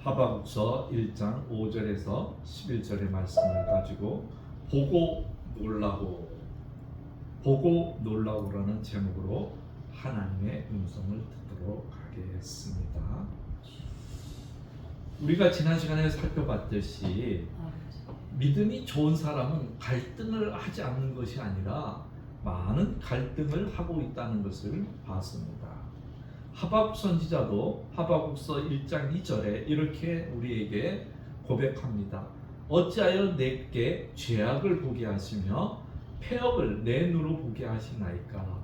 하박국서 1장 5절에서 11절의 말씀을 가지고 보고 놀라고라는 제목으로 하나님의 음성을 듣도록 하겠습니다. 우리가 지난 시간에 살펴봤듯이 믿음이 좋은 사람은 갈등을 하지 않는 것이 아니라 많은 갈등을 하고 있다는 것을 봤습니다. 하박국 선지자도 하박국서 1장 2절에 이렇게 우리에게 고백합니다. 어찌하여 내게 죄악을 보게 하시며 폐역을 내 눈으로 보게 하시나이까.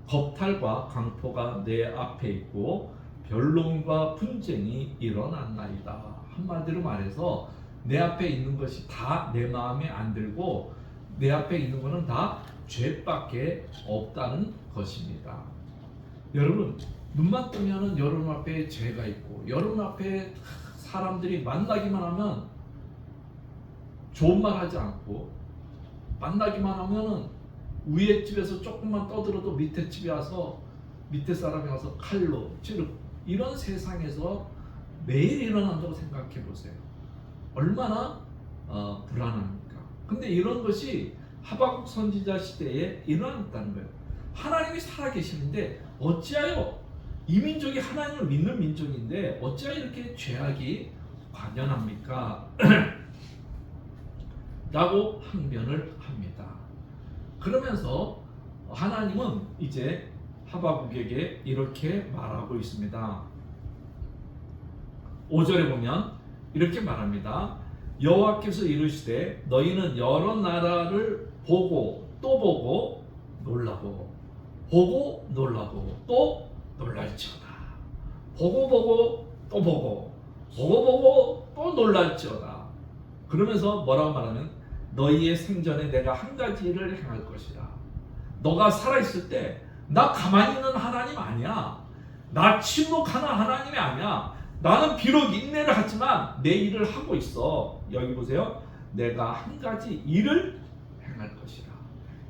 겁탈과 강포가 내 앞에 있고 변론과 분쟁이 일어났나이다. 한마디로 말해서 내 앞에 있는 것이 다 내 마음에 안 들고 내 앞에 있는 것은 다 죄밖에 없다는 것입니다. 여러분, 눈만 뜨면은 여러분 앞에 죄가 있고 여러분 앞에 사람들이 만나기만 하면 좋은 말 하지 않고 만나기만 하면은 위에 집에서 조금만 떠들어도 밑에 집에 와서 밑에 사람이 와서 칼로 찌르고 이런 세상에서 매일 일어난다고 생각해 보세요. 얼마나 불안합니까? 근데 이런 것이 하박국 선지자 시대에 일어났다는 거예요. 하나님이 살아계시는데 어찌하여 이 민족이 하나님을 믿는 민족인데 어찌하여 이렇게 죄악이 관연합니까? 라고 항변을 합니다. 그러면서 하나님은 이제 하박국에게 이렇게 말하고 있습니다. 5절에 보면 이렇게 말합니다. 여호와께서 이르시되 너희는 여러 나라를 보고 또 보고 놀라고 보고 놀라고 또 놀랄지어다. 보고 또 보고 또 놀랄지어다. 그러면서 뭐라고 말하면 너희의 생전에 내가 한 가지 일을 행할 것이다. 너가 살아있을 때 나 가만히 있는 하나님 아니야. 나 침묵하는 하나님이 아니야. 나는 비록 인내를 하지만 내 일을 하고 있어. 여기 보세요. 내가 한 가지 일을 행할 것이다.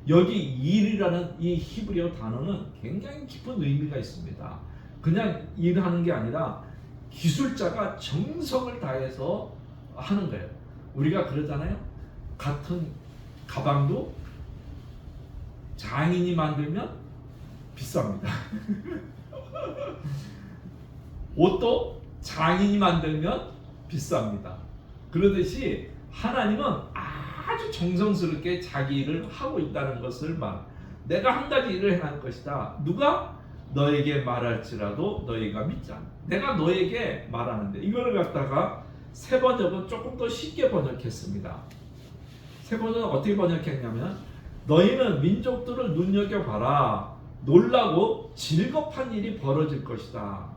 여기 일이라는 이 히브리어 단어는 굉장히 깊은 의미가 있습니다. 그냥 일하는 게 아니라 기술자가 정성을 다해서 하는 거예요. 우리가 그러잖아요. 같은 가방도 장인이 만들면 비쌉니다. 옷도 장인이 만들면 비쌉니다. 그러듯이 하나님은 아주 정성스럽게 자기 일을 하고 있다는 것을 내가 한 가지 일을 행할 것이다. 누가? 너에게 말할지라도 너희가 믿지 않아. 내가 너에게 말하는데 이거를 갖다가 새 번역은 조금 더 쉽게 번역했습니다. 새 번역은 어떻게 번역했냐면 너희는 민족들을 눈여겨봐라. 놀라고 질겁한 일이 벌어질 것이다.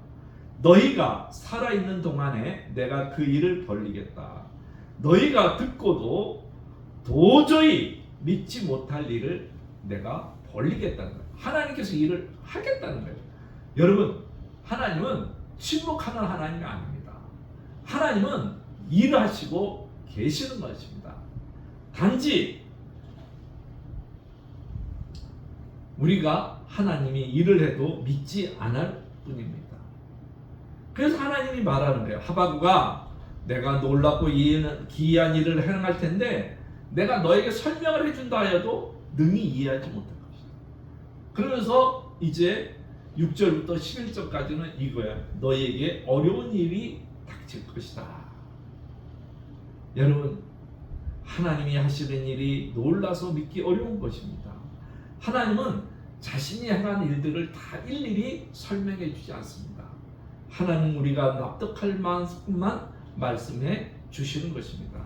너희가 살아있는 동안에 내가 그 일을 벌리겠다. 너희가 듣고도 도저히 믿지 못할 일을 내가 벌리겠다는 거예요. 하나님께서 일을 하겠다는 거예요. 여러분, 하나님은 침묵하는 하나님이 아닙니다. 하나님은 일하시고 계시는 것입니다. 단지 우리가 하나님이 일을 해도 믿지 않을 뿐입니다. 그래서 하나님이 말하는 거예요. 하박국아, 내가 놀랍고 기이한 일을 행할 텐데 내가 너에게 설명을 해준다 하여도 능히 이해하지 못할 것이다. 그러면서 이제 6절부터 11절까지는 이거야. 너에게 어려운 일이 닥칠 것이다. 여러분, 하나님이 하시는 일이 놀라서 믿기 어려운 것입니다. 하나님은 자신이 행한 일들을 다 일일이 설명해 주지 않습니다. 하나님은 우리가 납득할 만큼만 말씀해 주시는 것입니다.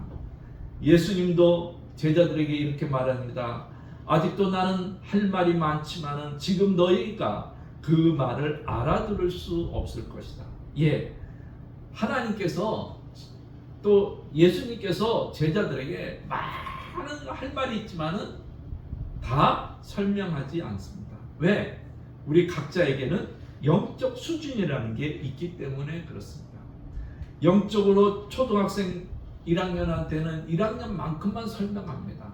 예수님도 제자들에게 이렇게 말합니다. 아직도 나는 할 말이 많지만은 지금 너희가 그 말을 알아들을 수 없을 것이다. 예, 하나님께서 또 예수님께서 제자들에게 많은 할 말이 있지만은 다 설명하지 않습니다. 왜? 우리 각자에게는 영적 수준이라는 게 있기 때문에 그렇습니다. 영적으로 초등학생 1학년한테는 1학년만큼만 설명합니다.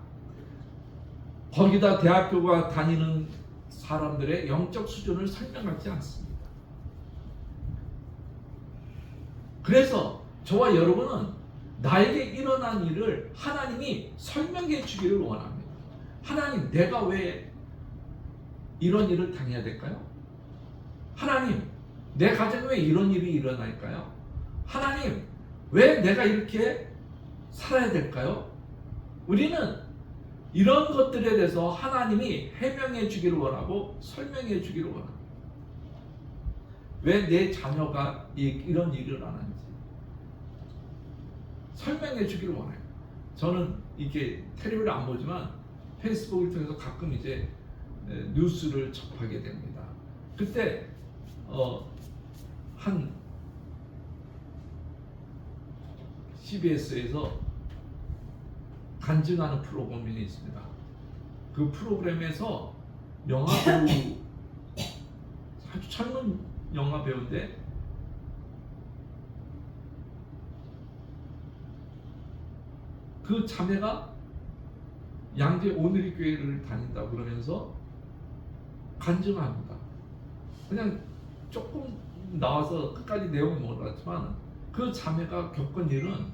거기다 대학교가 다니는 사람들의 영적 수준을 설명하지 않습니다. 그래서 저와 여러분은 나에게 일어난 일을 하나님이 설명해 주기를 원합니다. 하나님, 내가 왜 이런 일을 당해야 될까요? 하나님, 내 가정에 왜 이런 일이 일어날까요? 하나님, 왜 내가 이렇게 살아야 될까요? 우리는 이런 것들에 대해서 하나님이 해명해 주기를 원하고 설명해 주기를 원합니다. 왜 내 자녀가 이런 일을 안 하는지 설명해 주기를 원해요. 저는 이게 텔레비를 안 보지만 페이스북을 통해서 가끔 이제 뉴스를 접하게 됩니다. 그때 한 CBS에서 간증하는 프로그램이 있습니다. 그 프로그램에서 영화 배우, 아주 젊은 영화 배우인데 그 자매가 양재 오늘의 교회를 다닌다고 그러면서 간증합니다. 그냥 조금 나와서 끝까지 내용은 몰랐지만 그 자매가 겪은 일은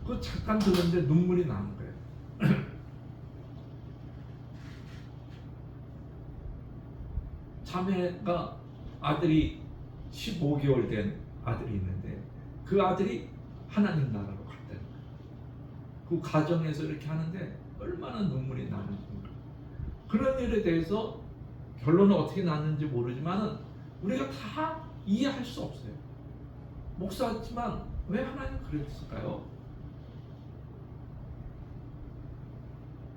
그 잠깐 들었는데 눈물이 나는 거예요. 자매가 아들이 15개월 된 아들이 있는데 그 아들이 하나님 나라로 갔다는 거예요. 그 가정에서 이렇게 하는데 얼마나 눈물이 나는지. 그런 일에 대해서 결론은 어떻게 났는지 모르지만 우리가 다 이해할 수 없어요. 목사지만 왜 하나님 그랬을까요?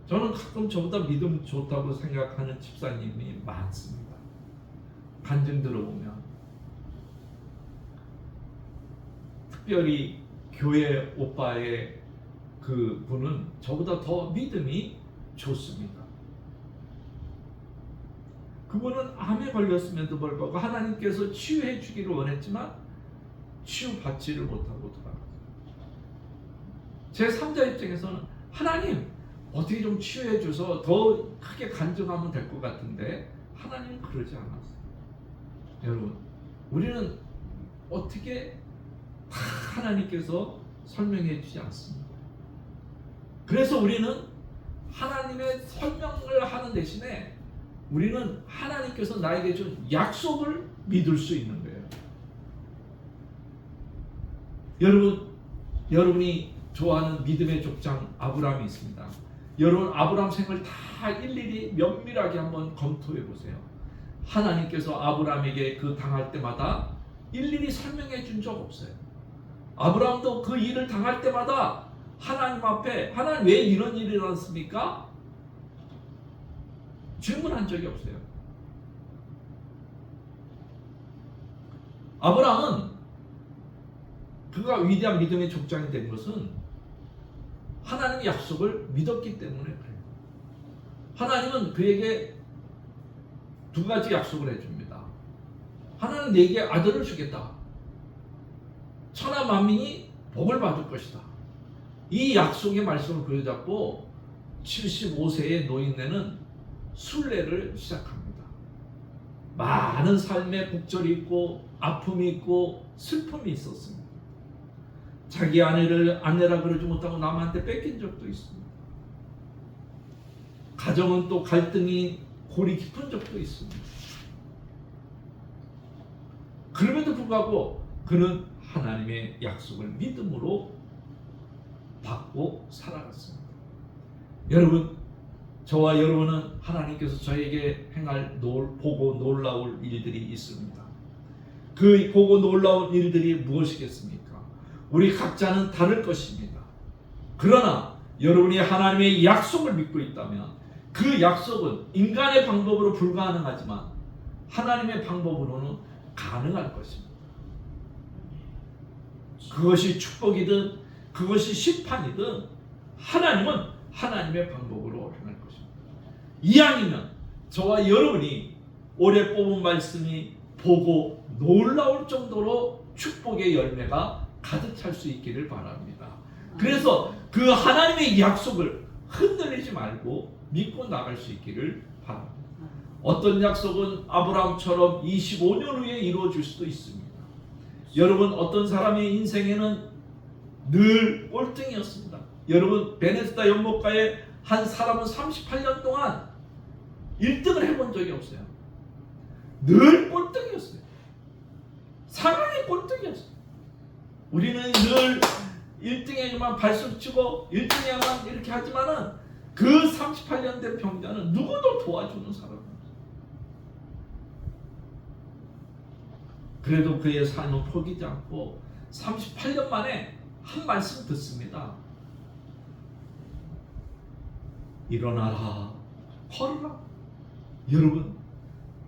저는 가끔 저보다 믿음 좋다고 생각하는 집사님이 많습니다. 간증 들어보면 특별히 교회 오빠의 그 분은 저보다 더 믿음이 좋습니다. 그분은 암에 걸렸음에도 불구하고 하나님께서 치유해 주기를 원했지만 치유받지를 못하고 돌아갔어요. 제 3자 입장에서는 하나님 어떻게 좀 치유해 줘서 더 크게 간증하면 될 것 같은데 하나님은 그러지 않았어요. 여러분, 우리는 어떻게 하나님께서 설명해 주지 않습니다. 그래서 우리는 하나님의 설명을 하는 대신에 우리는 하나님께서 나에게 준 약속을 믿을 수 있는 거예요. 여러분이 좋아하는 믿음의 족장 아브라함이 있습니다. 여러분 아브라함 생을 다 일일이 면밀하게 한번 검토해 보세요. 하나님께서 아브라함에게 그 당할 때마다 일일이 설명해 준 적 없어요. 아브라함도 그 일을 당할 때마다 하나님 앞에 하나님 왜 이런 일이 일어났습니까? 질문한 적이 없어요. 아브라함은 그가 위대한 믿음의 족장이 된 것은 하나님의 약속을 믿었기 때문에 그래요. 하나님은 그에게 두 가지 약속을 해줍니다. 하나는 네게 아들을 주겠다. 천하 만민이 복을 받을 것이다. 이 약속의 말씀을 부여잡고 75세의 노인네는 순례를 시작합니다. 많은 삶의 곡절이 있고 아픔이 있고 슬픔이 있었습니다. 자기 아내를 아내라 그러지 못하고 남한테 뺏긴 적도 있습니다. 가정은 또 갈등이 골이 깊은 적도 있습니다. 그럼에도 불구하고 그는 하나님의 약속을 믿음으로 받고 살아갔습니다. 여러분, 저와 여러분은 하나님께서 저에게 행할 보고 놀라울 일들이 있습니다. 그 보고 놀라운 일들이 무엇이겠습니까? 우리 각자는 다를 것입니다. 그러나 여러분이 하나님의 약속을 믿고 있다면 그 약속은 인간의 방법으로 불가능하지만 하나님의 방법으로는 가능할 것입니다. 그것이 축복이든 그것이 심판이든 하나님은 하나님의 방법으로 행할 것입니다. 이왕이면 저와 여러분이 올해 뽑은 말씀이 보고 놀라울 정도로 축복의 열매가 가득 찰 수 있기를 바랍니다. 그래서 그 하나님의 약속을 흔들리지 말고 믿고 나갈 수 있기를 바랍니다. 어떤 약속은 아브라함처럼 25년 후에 이루어질 수도 있습니다. 여러분, 어떤 사람의 인생에는 늘 꼴등이었습니다. 여러분, 베네수다 연못가에 한 사람은 38년 동안 1등을 해본 적이 없어요. 늘 꼴등이었어요. 상황이 꼴등이었어요. 우리는 늘 1등에만 발수 치고 1등에만 이렇게 하지만은 그 38년 된 병자는 누구도 도와주는 사람은 없어요. 그래도 그의 삶은 포기지 않고 38년 만에 한 말씀 듣습니다. 일어나라, 걸어라. 여러분,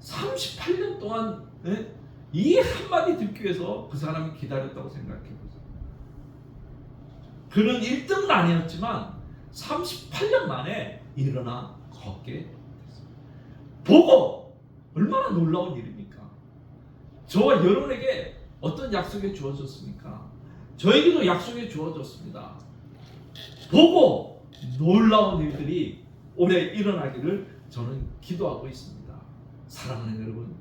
38년 동안 이 한마디 듣기 위해서 그 사람이 기다렸다고 생각해 보세요. 그는 1등은 아니었지만 38년 만에 일어나 걷게 됐습니다. 보고 얼마나 놀라운 일입니까? 저와 여러분에게 어떤 약속이 주어졌습니까? 저에게도 약속이 주어졌습니다. 보고 놀라운 일들이 올해 일어나기를 저는 기도하고 있습니다. 사랑하는 여러분,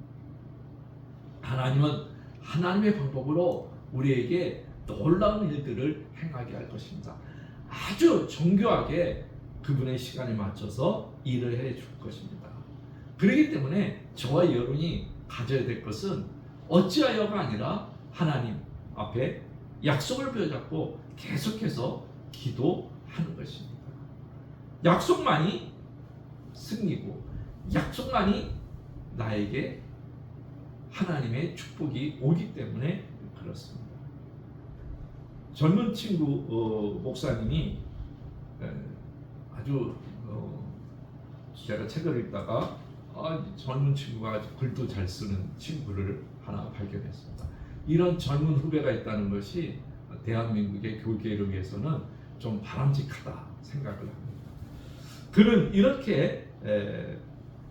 하나님은 하나님의 방법으로 우리에게 놀라운 일들을 행하게 할 것입니다. 아주 정교하게 그분의 시간에 맞춰서 일을 해줄 것입니다. 그렇기 때문에 저와 여러분이 가져야 될 것은 어찌하여가 아니라 하나님 앞에 약속을 부여잡고 계속해서 기도하는 것입니다. 약속만이 승리고 약속만이 나에게 하나님의 축복이 오기 때문에 그렇습니다. 젊은 친구 목사님이 아주 제가 책을 읽다가 젊은 친구가 아주 글도 잘 쓰는 친구를 하나 발견했습니다. 이런 젊은 후배가 있다는 것이 대한민국의 교계를 위해서는 좀 바람직하다 생각을 합니다. 그는 이렇게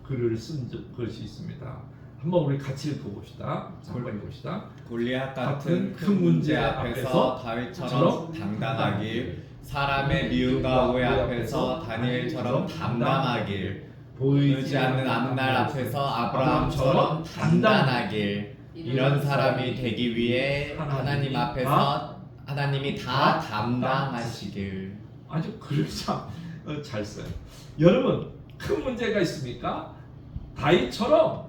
글을 쓴 것이 있습니다. 한번 우리 같이 읽어봅시다. 한번 읽어봅시다. 골리앗 같은 큰 문제 앞에서 다윗처럼 당당하길, 사람의 미움과 오해 앞에서 다니엘처럼 담담하길, 보이지 않는 앞날 앞에서 아브라함처럼 단단하길, 이런 사람이 되기 위해 하나님 앞에서 하나님이 다 담당하시길. 아주 글을 잘 써요. 여러분, 큰 문제가 있습니까? 다윗처럼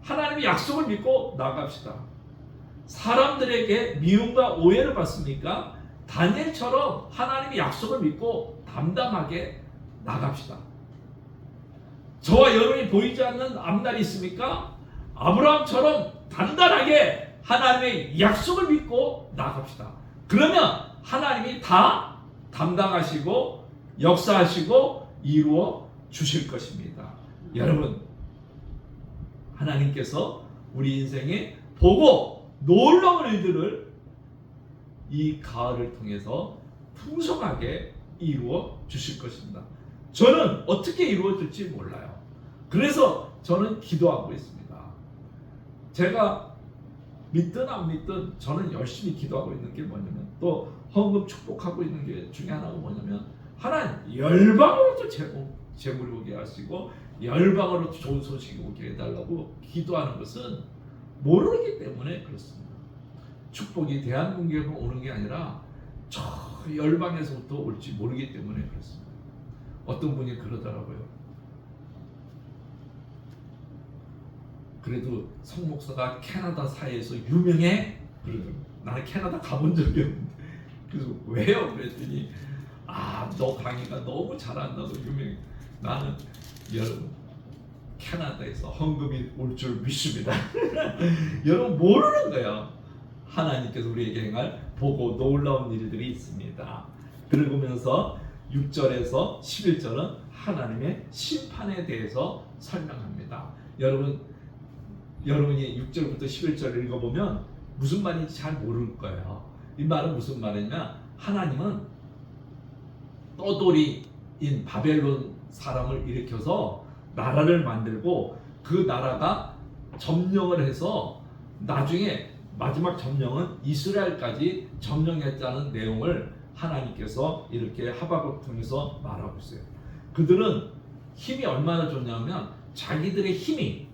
하나님의 약속을 믿고 나갑시다. 사람들에게 미움과 오해를 받습니까? 다니엘처럼 하나님의 약속을 믿고 담담하게 나갑시다. 저와 여러분이 보이지 않는 앞날이 있습니까? 아브라함처럼 단단하게 하나님의 약속을 믿고 나갑시다. 그러면 하나님이 다 담당하시고 역사하시고 이루어 주실 것입니다. 여러분, 하나님께서 우리 인생에 보고 놀라운 일들을 이 가을을 통해서 풍성하게 이루어 주실 것입니다. 저는 어떻게 이루어질지 몰라요. 그래서 저는 기도하고 있습니다. 제가 믿든 안 믿든 저는 열심히 기도하고 있는 게 뭐냐면, 또 헌금 축복하고 있는 게 중에 하나가 뭐냐면, 하나님 열방으로도 재물이 오게 하시고 열방으로 좋은 소식이 오게 해달라고 기도하는 것은 모르기 때문에 그렇습니다. 축복이 대한민국에만 오는 게 아니라 저 열방에서부터 올지 모르기 때문에 그렇습니다. 어떤 분이 그러더라고요. 그래도 성 목사가 캐나다 사회에서 유명해? 그러더라고요. 나는 캐나다 가본 적이 없는데. 그래서 왜요? 그랬더니 너 강의가 너무 잘한다고 유명해. 나는 여러분, 캐나다에서 헌금이 올 줄 믿습니다. 여러분, 모르는 거예요. 하나님께서 우리에게 행할 보고 놀라운 일들이 있습니다. 그러면서 6절에서 11절은 하나님의 심판에 대해서 설명합니다. 여러분이 6절부터 11절 읽어보면 무슨 말인지 잘 모를 거예요. 이 말은 무슨 말이냐? 하나님은 떠돌이인 바벨론 사람을 일으켜서 나라를 만들고 그 나라가 점령을 해서 나중에 마지막 점령은 이스라엘까지 점령했다는 내용을 하나님께서 이렇게 하박국 통해서 말하고 있어요. 그들은 힘이 얼마나 좋냐면 자기들의 힘이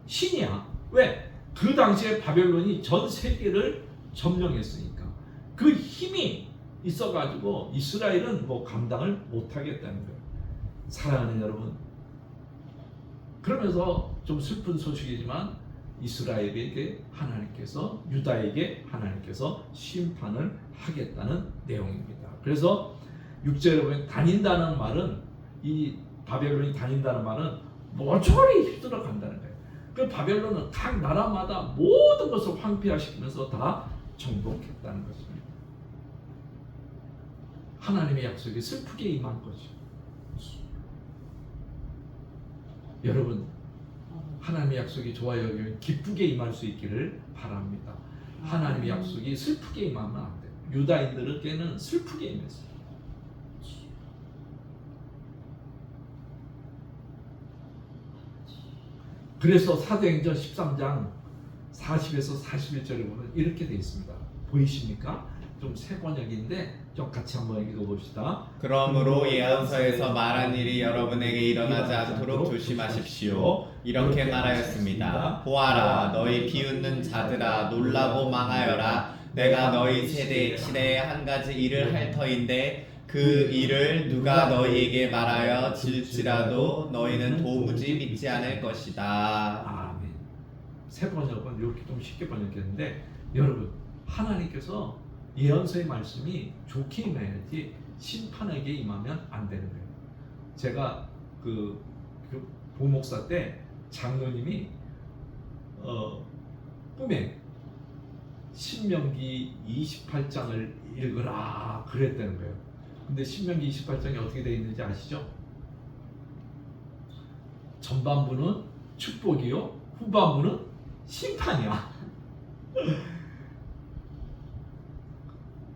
신이야. 왜? 그 당시에 바벨론이 전 세계를 점령했으니까. 그 힘이 있어가지고 이스라엘은 뭐 감당을 못하겠다는 거예요. 사랑하는 여러분, 그러면서 좀 슬픈 소식이지만 이스라엘에게 하나님께서, 유다에게 하나님께서 심판을 하겠다는 내용입니다. 그래서 6절에 보면 다닌다는 말은, 이 바벨론이 다닌다는 말은 모조리 휩들어 간다는 거예요. 그 바벨론은 각 나라마다 모든 것을 황폐화시키면서 다 정복했다는 것입니다. 하나님의 약속이 슬프게 임한 거죠. 여러분, 하나님의 약속이 좋아 여기면 기쁘게 임할 수 있기를 바랍니다. 하나님의 약속이 슬프게 임하면 안 돼요. 유다인들에게는 슬프게 임했어요. 그래서 사도행전 13장 40에서 41절에 보면 이렇게 되어 있습니다. 보이십니까? 좀 새 번역인데 좀 같이 한번 읽어봅시다. 그러므로 예언서에서 말한 일이 여러분에게 일어나지 않도록 조심하십시오. 이렇게 말하였습니다. 보아라, 너희 비웃는 자들아, 놀라고 망하여라. 내가 너희 시대에 한 가지 일을 할 터인데 그 일을 누가 너희에게 말하여 질지라도 너희는 도무지 믿지 않을 것이다. 아멘. 새 번역은 이렇게 좀 쉽게 번역했는데, 여러분, 하나님께서 예언서의 말씀이 좋게 임해야지 심판에게 임하면 안 되는 거예요. 제가 그 부목사 때 장로님이 꿈에 신명기 28장을 읽으라 그랬다는 거예요. 근데 신명기 28장이 어떻게 되어 있는지 아시죠? 전반부는 축복이요, 후반부는 심판이야.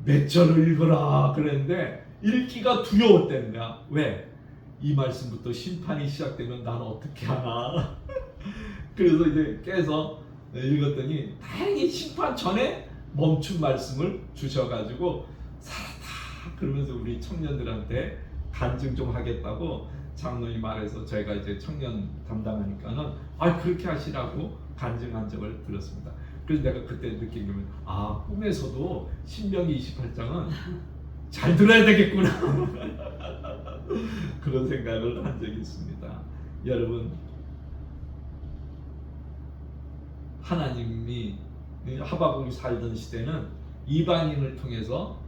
몇 절을 읽어라 그랬는데 읽기가 두려웠다는 거야. 왜? 이 말씀부터 심판이 시작되면 나는 어떻게 하나. 그래서 이제 깨서 읽었더니 다행히 심판 전에 멈춘 말씀을 주셔가지고 살았다 그러면서 우리 청년들한테 간증 좀 하겠다고 장로님 말해서 저희가 이제 청년 담당하니까는 그렇게 하시라고 간증한 적을 들었습니다. 그래서 내가 그때 느낀 게 꿈에서도 신명기 28장은 잘 들어야 되겠구나. 그런 생각을 한 적이 있습니다. 여러분, 하나님이 하박국이 살던 시대는 이방인을 통해서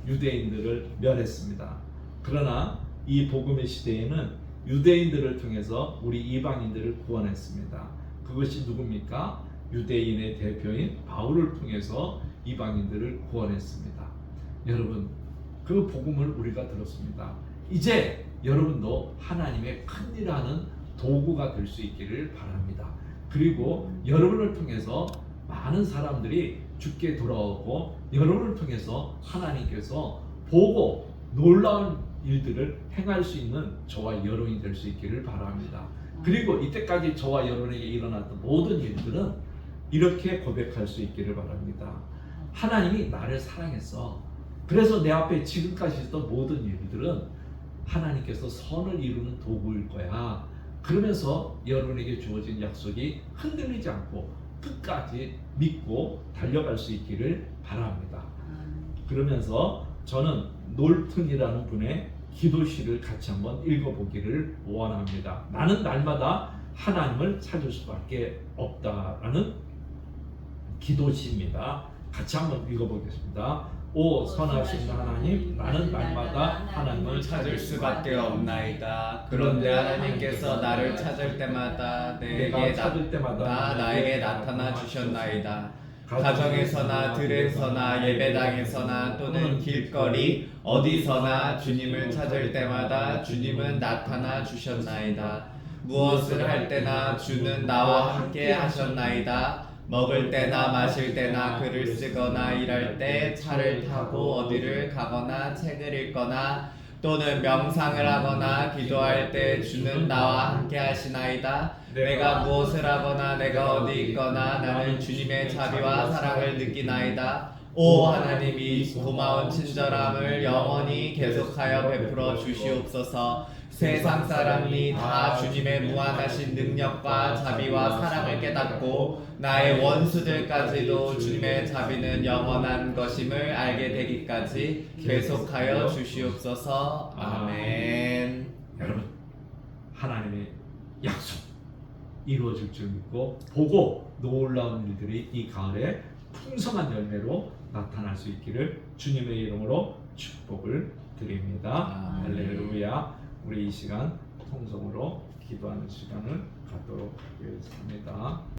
유대인들을 멸했습니다. 그러나 이 복음의 시대에는 유대인들을 통해서 우리 이방인들을 구원했습니다. 그것이 누굽니까? 유대인의 대표인 바울을 통해서 이방인들을 구원했습니다. 여러분, 그 복음을 우리가 들었습니다. 이제 여러분도 하나님의 큰 일하는 도구가 될 수 있기를 바랍니다. 그리고 여러분을 통해서 많은 사람들이 주께 돌아오고, 여러분을 통해서 하나님께서 보고 놀라운 일들을 행할 수 있는 저와 여러분이 될 수 있기를 바랍니다. 그리고 이때까지 저와 여러분에게 일어났던 모든 일들은 이렇게 고백할 수 있기를 바랍니다. 하나님이 나를 사랑했어. 그래서 내 앞에 지금까지 있었던 모든 일들은 하나님께서 선을 이루는 도구일 거야. 그러면서 여러분에게 주어진 약속이 흔들리지 않고 끝까지 믿고 달려갈 수 있기를 바랍니다. 그러면서 저는 놀튼이라는 분의 기도시를 같이 한번 읽어보기를 원합니다. 나는 날마다 하나님을 찾을 수밖에 없다라는 기도시입니다. 같이 한번 읽어보겠습니다. 오 선하신 하나님, 나는 날마다 하나님을 찾을 수밖에 없나이다. 그런데 하나님께서 나를 찾을 때마다 나에게 나타나 주셨나이다. 가정에서나 들에서나 예배당에서나 또는 길거리 어디서나 주님을 찾을 때마다 주님은 나타나 주셨나이다. 무엇을 할 때나 주는 나와 함께 하셨나이다. 먹을 때나 마실 때나 글을 쓰거나 일할 때 차를 타고 어디를 가거나 책을 읽거나 또는 명상을 하거나 기도할 때 주는 나와 함께 하시나이다. 내가 무엇을 하거나 내가 어디 있거나 나는 주님의 자비와 사랑을 느끼나이다. 오 하나님이 고마운 친절함을 영원히 계속하여 베풀어 주시옵소서. 세상 사람이 다 주님의 무한하신 능력과 자비와 사랑을 깨닫고 나의 원수들까지도 주님의 자비는 영원한 것임을 알게 되기까지 계속하여 주시옵소서. 아멘. 여러분, 하나님의 약속 이루어질 줄 믿고 보고 놀라운 일들이 이 가을에 풍성한 열매로 나타날 수 있기를 주님의 이름으로 축복을 드립니다. 할렐루야. 우리 이 시간 통성으로 기도하는 시간을 갖도록 하겠습니다.